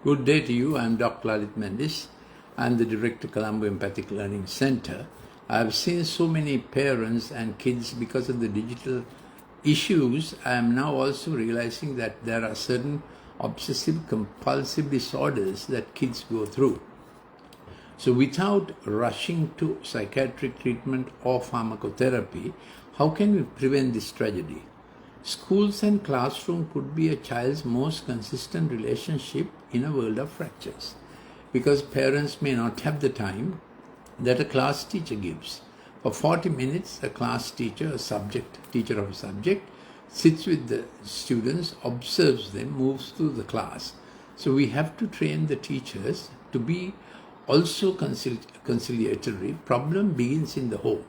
Good day to you. I am Dr. Lalith Mendis. I am the Director, Colombo Empathic Learning Center. I have seen so many parents and kids because of the digital issues. I am now also realizing that there are certain obsessive compulsive disorders that kids go through. So without rushing to psychiatric treatment or pharmacotherapy, how can we prevent this tragedy? Schools and classroom could be a child's most consistent relationship in a world of fractures, because parents may not have the time that a class teacher gives. For 40 minutes, a class teacher, teacher of a subject, sits with the students, observes them, moves through the class. So we have to train the teachers to be also conciliatory. Problem begins in the home.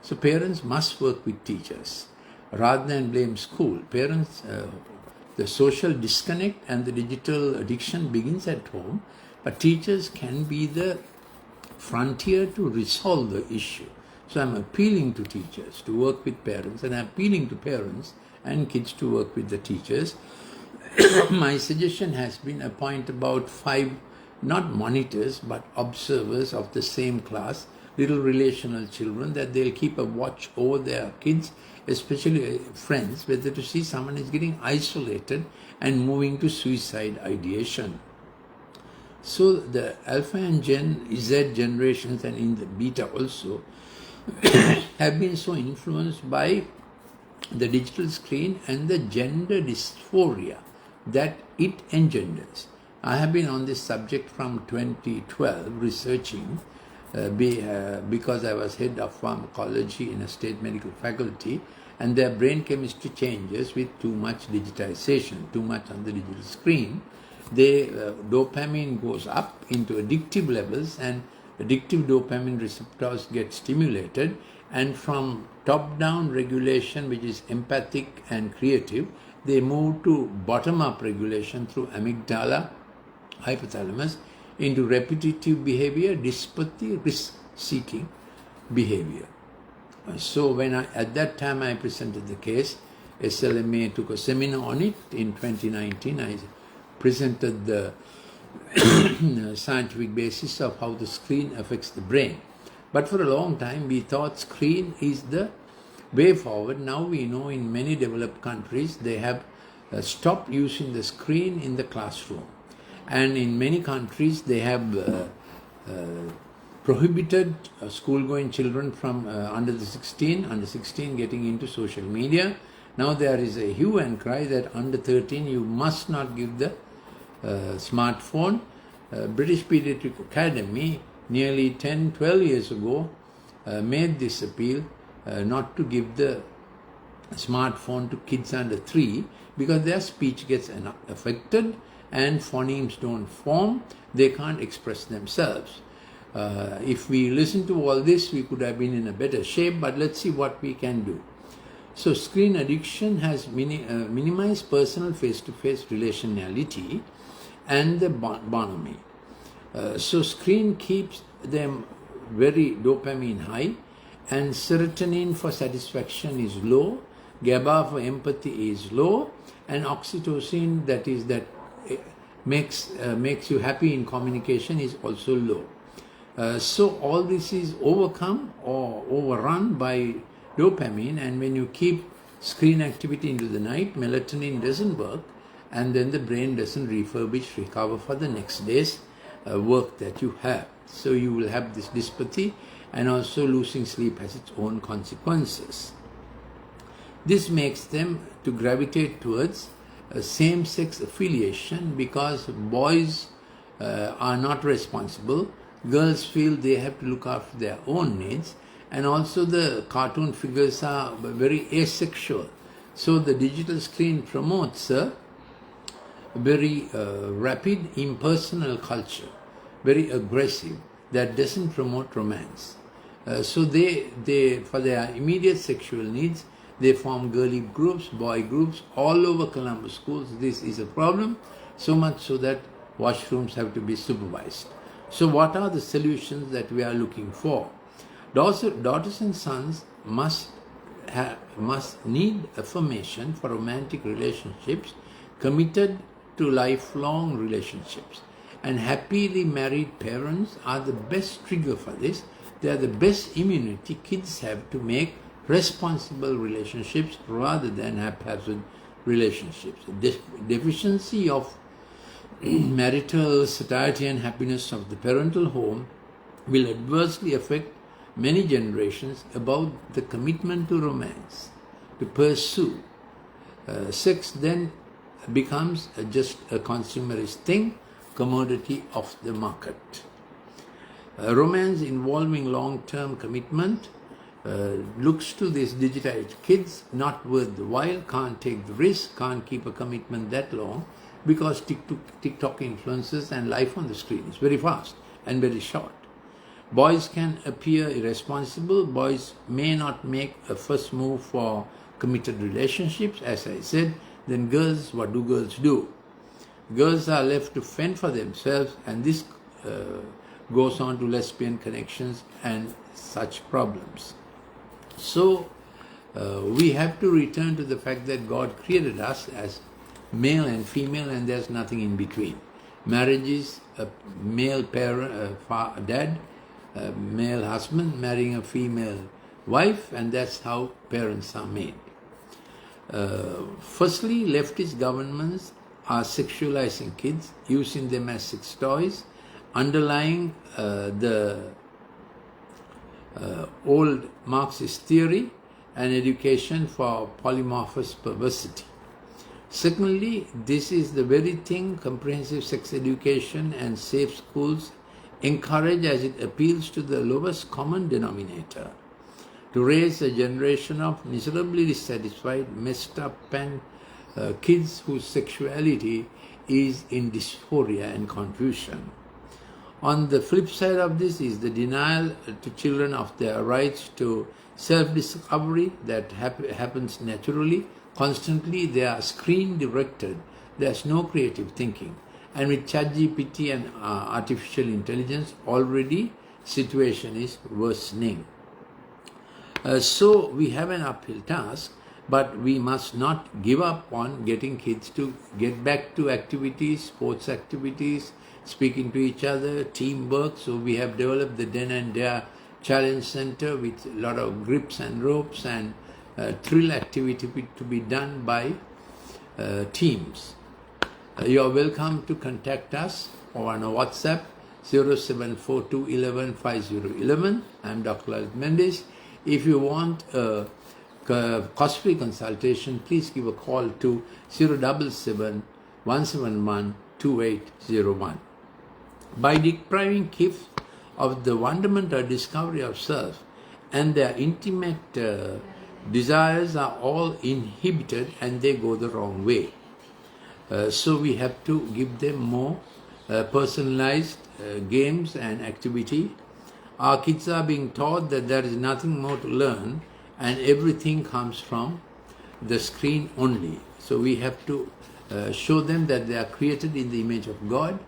So parents must work with teachers rather than blame school. Parents, the social disconnect and the digital addiction begins at home, but teachers can be the frontier to resolve the issue. So I'm appealing to teachers to work with parents, and I'm appealing to parents and kids to work with the teachers. My suggestion has been appoint about 5, not monitors, but observers of the same class, little relational children, that they'll keep a watch over their kids, especially friends, whether to see someone is getting isolated and moving to suicide ideation. So the Alpha and Gen Z generations, and in the Beta also, have been so influenced by the digital screen and the gender dysphoria that it engenders. I have been on this subject from 2012 researching because I was head of pharmacology in a state medical faculty, and their brain chemistry changes with too much digitization, too much on the digital screen. Dopamine goes up into addictive levels, and addictive dopamine receptors get stimulated, and from top-down regulation, which is empathic and creative, they move to bottom-up regulation through amygdala, hypothalamus, into repetitive behavior, dyspathy, risk-seeking behavior. So at that time I presented the case, SLMA took a seminar on it in 2019. I presented the scientific basis of how the screen affects the brain. But for a long time we thought screen is the way forward. Now we know in many developed countries they have stopped using the screen in the classroom. And in many countries they have prohibited school-going children from under 16 getting into social media. Now there is a hue and cry that under 13 you must not give the smartphone. British Pediatric Academy nearly 10-12 years ago made this appeal not to give the smartphone to kids under 3 because their speech gets affected and phonemes don't form, they can't express themselves. If we listen to all this, we could have been in a better shape, but let's see what we can do. So screen addiction has minimized personal face-to-face relationality and the bonhomie. So screen keeps them very dopamine high, and serotonin for satisfaction is low, GABA for empathy is low, and oxytocin, that makes you happy in communication, is also low. So all this is overcome or overrun by dopamine, and when you keep screen activity into the night, melatonin doesn't work, and then the brain doesn't recover for the next day's work that you have. So you will have this dyspathy, and also losing sleep has its own consequences. This makes them to gravitate towards same-sex affiliation, because boys are not responsible. Girls feel they have to look after their own needs, and also the cartoon figures are very asexual. So the digital screen promotes a very rapid impersonal culture, very aggressive, that doesn't promote romance. So they for their immediate sexual needs, they form girly groups, boy groups all over Colombo schools. This is a problem, so much so that washrooms have to be supervised. So what are the solutions that we are looking for? Daughters and sons must need affirmation for romantic relationships, committed to lifelong relationships. And happily married parents are the best trigger for this. They are the best immunity kids have to make responsible relationships rather than haphazard relationships. The deficiency of marital satiety and happiness of the parental home will adversely affect many generations about the commitment to romance, to pursue. Sex then becomes just a consumerist thing, commodity of the market. Romance involving long-term commitment looks to these digitized kids not worth the while, can't take the risk, can't keep a commitment that long because TikTok influences and life on the screen is very fast and very short. Boys can appear irresponsible. Boys may not make a first move for committed relationships, as I said. Then girls, what do girls do? Girls are left to fend for themselves, and this goes on to lesbian connections and such problems. So we have to return to the fact that God created us as male and female, and there's nothing in between. Marriage is a male parent, dad, a male husband marrying a female wife, and that's how parents are made. Firstly, leftist governments are sexualizing kids, using them as sex toys, underlying the old Marxist theory and education for polymorphous perversity. Secondly, this is the very thing comprehensive sex education and safe schools encourage, as it appeals to the lowest common denominator, to raise a generation of miserably dissatisfied, messed up and kids whose sexuality is in dysphoria and confusion. On the flip side of this is the denial to children of their rights to self-discovery that happens naturally. Constantly they are screen directed. There's no creative thinking. And with ChatGPT and artificial intelligence, already situation is worsening. So we have an uphill task, but we must not give up on getting kids to get back to activities, sports activities, speaking to each other, teamwork. So we have developed the Den and Dare Challenge Center with a lot of grips and ropes and thrill activity to be done by teams. You are welcome to contact us on WhatsApp 0742 11 5011. I am Dr. Lalith Mendis. If you want a cost-free consultation, please give a call to 077 171 2801. By depriving kids of the wonderment or discovery of self, and their intimate desires are all inhibited and they go the wrong way. So we have to give them more personalized games and activity. Our kids are being taught that there is nothing more to learn and everything comes from the screen only. So we have to show them that they are created in the image of God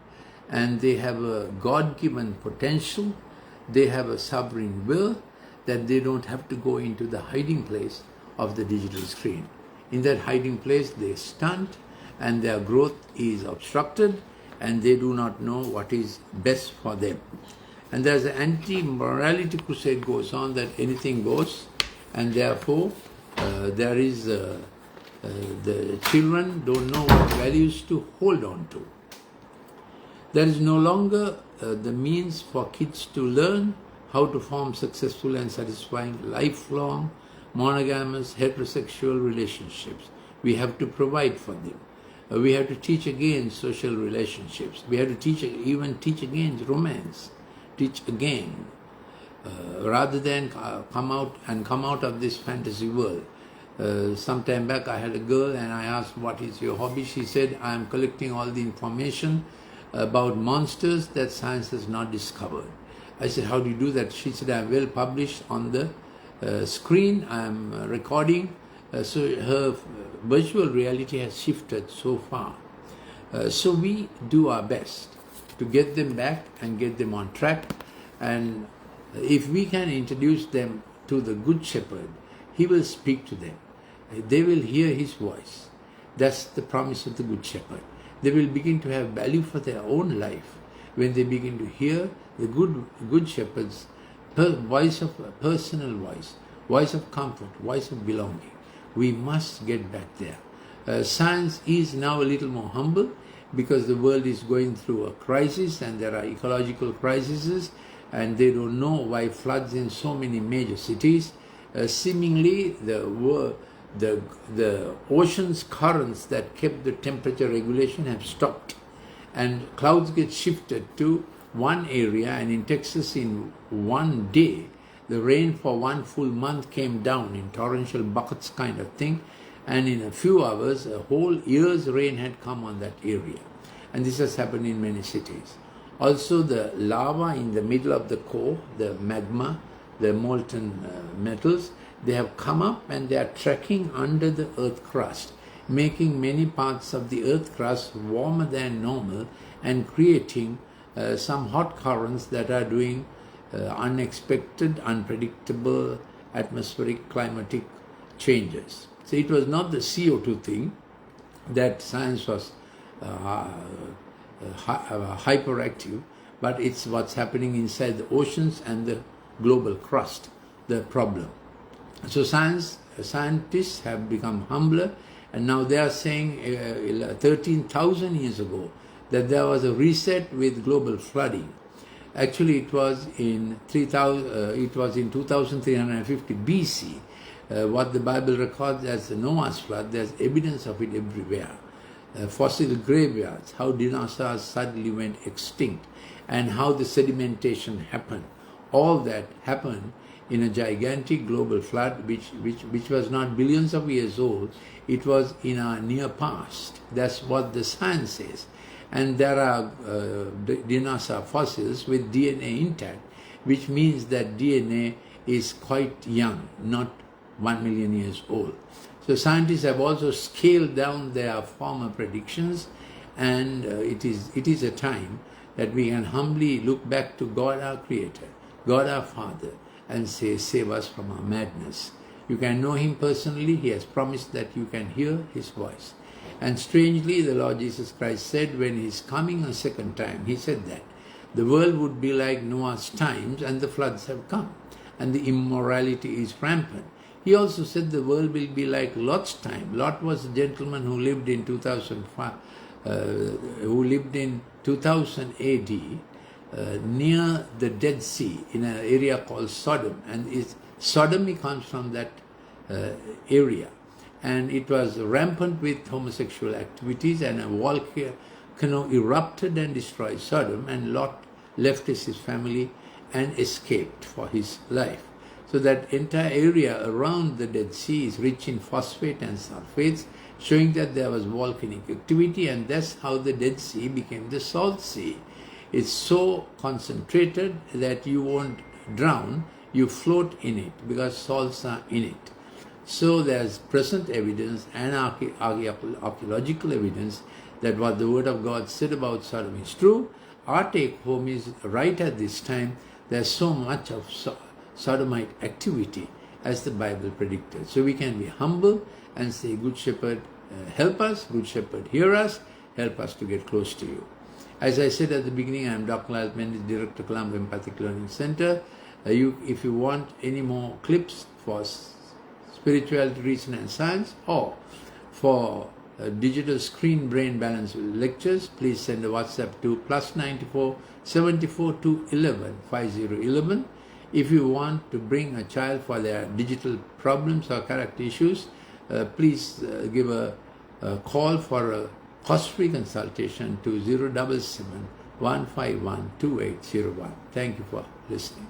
and they have a God-given potential, they have a sovereign will, that they don't have to go into the hiding place of the digital screen. In that hiding place they stunt and their growth is obstructed and they do not know what is best for them. And there's an anti-morality crusade goes on that anything goes, and therefore there is the children don't know what values to hold on to. There is no longer the means for kids to learn how to form successful and satisfying lifelong monogamous heterosexual relationships. We have to provide for them. We have to teach again social relationships. We have to teach again romance. Teach again, rather than come out of this fantasy world. Some time back I had a girl and I asked, what is your hobby? She said, I am collecting all the information about monsters that science has not discovered. I said, how do you do that? She said, I am well published on the screen, I am recording. So her virtual reality has shifted so far. So we do our best to get them back and get them on track. And if we can introduce them to the Good Shepherd, he will speak to them. They will hear his voice. That's the promise of the Good Shepherd. They will begin to have value for their own life. when they begin to hear the good shepherd's voice of personal voice of comfort, voice of belonging. We must get back there. Science is now a little more humble because the world is going through a crisis and there are ecological crises, and they don't know why floods in so many major cities. Seemingly the ocean's currents that kept the temperature regulation have stopped, and clouds get shifted to one area, and in Texas in one day the rain for one full month came down in torrential buckets kind of thing, and in a few hours a whole year's rain had come on that area. And this has happened in many cities. Also, the lava in the middle of the core, the magma, the molten metals, they have come up and they are trekking under the earth crust, making many parts of the earth crust warmer than normal and creating some hot currents that are doing unexpected, unpredictable atmospheric climatic changes. So it was not the CO2 thing that science was hyperactive, but it's what's happening inside the oceans and the global crust, the problem. So scientists have become humbler, and now they are saying 13,000 years ago that there was a reset with global flooding. Actually, it was in 2350 BC. What the Bible records as the Noah's flood, there's evidence of it everywhere. Fossil graveyards, how dinosaurs suddenly went extinct, and how the sedimentation happened. All that happened in a gigantic global flood which was not billions of years old. It was in our near past. That's what the science says. And there are dinosaur fossils with DNA intact, which means that DNA is quite young, not 1 million years old. So scientists have also scaled down their former predictions, and it is a time that we can humbly look back to God our Creator, God our Father, and say, save us from our madness. You can know Him personally. He has promised that you can hear His voice. And strangely, the Lord Jesus Christ said when He's coming a second time, He said that the world would be like Noah's times and the floods have come and the immorality is rampant. He also said the world will be like Lot's time. Lot was a gentleman who lived in 2000 AD near the Dead Sea in an area called Sodom, and sodomy comes from that area, and it was rampant with homosexual activities, and a volcano erupted and destroyed Sodom, and Lot left his family and escaped for his life. So that entire area around the Dead Sea is rich in phosphate and sulfates, showing that there was volcanic activity, and that's how the Dead Sea became the Salt Sea. It's so concentrated that you won't drown, you float in it because salts are in it. So there's present evidence and archaeological evidence that what the Word of God said about Sodom is true. Our take home is right at this time there's so much of sodomite activity as the Bible predicted. So we can be humble and say, Good Shepherd, help us. Good Shepherd, hear us. Help us to get close to you. As I said at the beginning, I am Dr. Lalith Mendis, Director, Colombo Empathic Learning Center. If you want any more clips for spirituality, reason and science, or for digital screen brain balance lectures, please send a WhatsApp to +94 74 211 5011. If you want to bring a child for their digital problems or character issues, please give a call for a cost-free consultation to 077 151 2801. Thank you for listening.